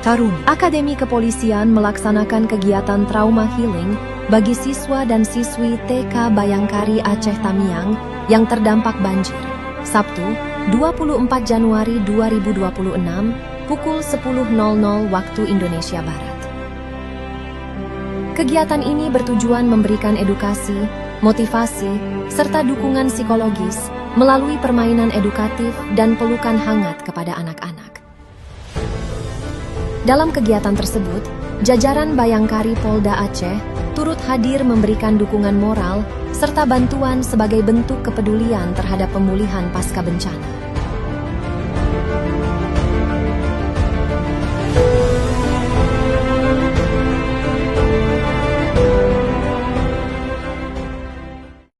Taruni. Akademi Kepolisian melaksanakan kegiatan trauma healing bagi siswa dan siswi TK Bayangkari Aceh Tamiang yang terdampak banjir. Sabtu, 24 Januari 2026, pukul 10.00 waktu Indonesia Barat. Kegiatan ini bertujuan memberikan edukasi, motivasi, serta dukungan psikologis melalui permainan edukatif dan pelukan hangat kepada anak-anak. Dalam kegiatan tersebut, jajaran Bayangkari Polda Aceh turut hadir memberikan dukungan moral serta bantuan sebagai bentuk kepedulian terhadap pemulihan pasca bencana.